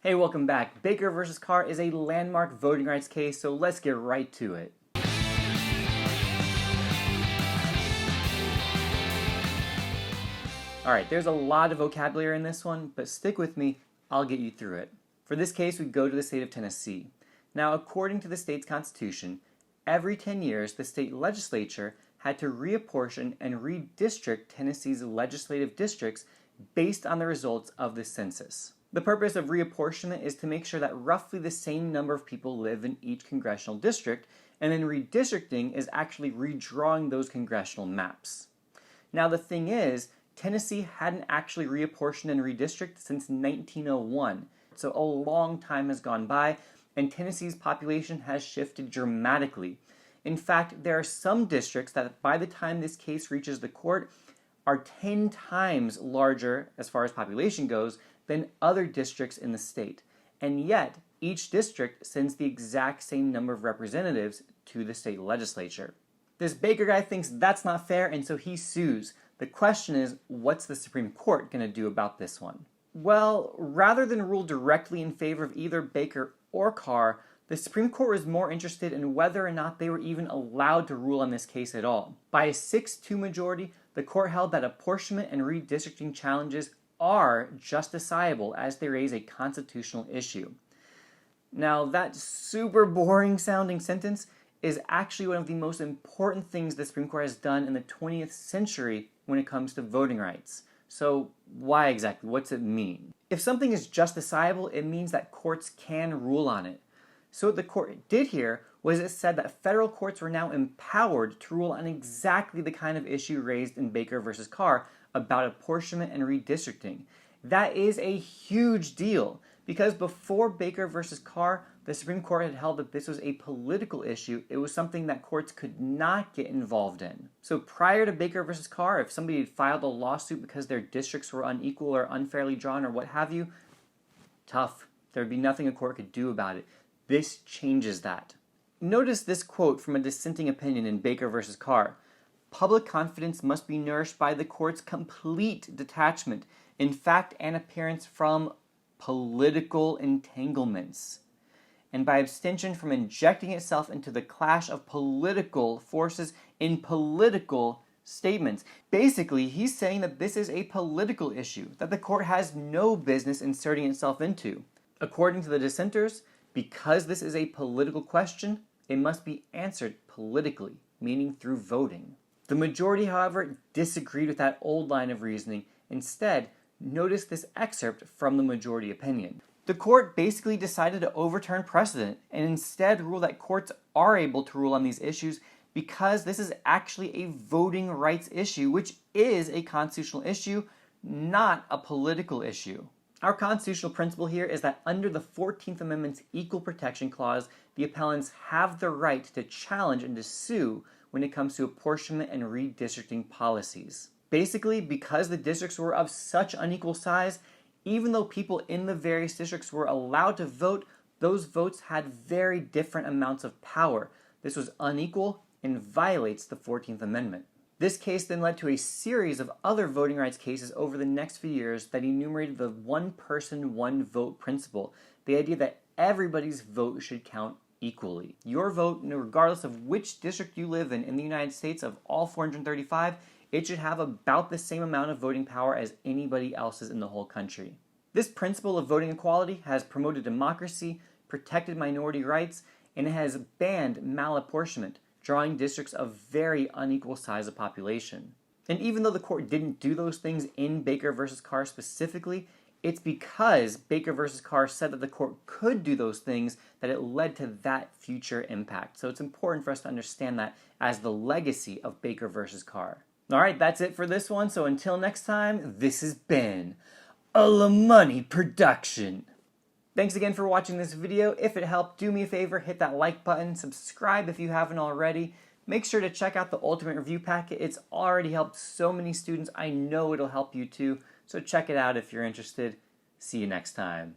Hey, welcome back. Baker versus Carr is a landmark voting rights case, so let's get right to it. Alright, there's a lot of vocabulary in this one, but stick with me, I'll get you through it. For this case, we go to the state of Tennessee. Now, according to the state's constitution, every 10 years, the state legislature had to reapportion and redistrict Tennessee's legislative districts based on the results of the census. The purpose of reapportionment is to make sure that roughly the same number of people live in each congressional district, and then redistricting is actually redrawing those congressional maps. Now the thing is, Tennessee hadn't actually reapportioned and redistricted since 1901, so a long time has gone by, and Tennessee's population has shifted dramatically. In fact, there are some districts that by the time this case reaches the court are 10 times larger as far as population goes than other districts in the state. And yet, each district sends the exact same number of representatives to the state legislature. This Baker guy thinks that's not fair, and so he sues. The question is, what's the Supreme Court going to do about this one? Well, rather than rule directly in favor of either Baker or Carr, the Supreme Court was more interested in whether or not they were even allowed to rule on this case at all. By a 6-2 majority, the court held that apportionment and redistricting challenges are justiciable as they raise a constitutional issue. Now, that super boring sounding sentence is actually one of the most important things the Supreme Court has done in the 20th century when it comes to voting rights. So why exactly? What's it mean? If something is justiciable, it means that courts can rule on it. So what the court did here was it said that federal courts were now empowered to rule on exactly the kind of issue raised in Baker versus Carr about apportionment and redistricting. That is a huge deal because before Baker versus Carr, the Supreme Court had held that this was a political issue. It was something that courts could not get involved in. So prior to Baker versus Carr, if somebody had filed a lawsuit because their districts were unequal or unfairly drawn or what have you, tough. There would be nothing a court could do about it. This changes that. Notice this quote from a dissenting opinion in Baker versus Carr. Public confidence must be nourished by the court's complete detachment, in fact, and appearance from political entanglements, and by abstention from injecting itself into the clash of political forces in political statements. Basically, he's saying that this is a political issue that the court has no business inserting itself into. According to the dissenters, because this is a political question, it must be answered politically, meaning through voting. The majority, however, disagreed with that old line of reasoning. Instead, notice this excerpt from the majority opinion. The court basically decided to overturn precedent and instead rule that courts are able to rule on these issues because this is actually a voting rights issue, which is a constitutional issue, not a political issue. Our constitutional principle here is that under the 14th Amendment's Equal Protection Clause, the appellants have the right to challenge and to sue when it comes to apportionment and redistricting policies. Basically, because the districts were of such unequal size, even though people in the various districts were allowed to vote, those votes had very different amounts of power. This was unequal and violates the 14th Amendment. This case then led to a series of other voting rights cases over the next few years that enumerated the one person, one vote principle, the idea that everybody's vote should count equally. Your vote, regardless of which district you live in the United States, of all 435, it should have about the same amount of voting power as anybody else's in the whole country. This principle of voting equality has promoted democracy, protected minority rights, and it has banned malapportionment, drawing districts of very unequal size of population. And even though the court didn't do those things in Baker versus Carr specifically, it's because Baker versus Carr said that the court could do those things that it led to that future impact. So it's important for us to understand that as the legacy of Baker versus Carr. Alright, that's it for this one. So until next time, this has been a LaMoney production. Thanks again for watching this video. If it helped, do me a favor, hit that like button, subscribe if you haven't already. Make sure to check out the Ultimate Review Packet. It's already helped so many students. I know it'll help you too. So check it out if you're interested. See you next time.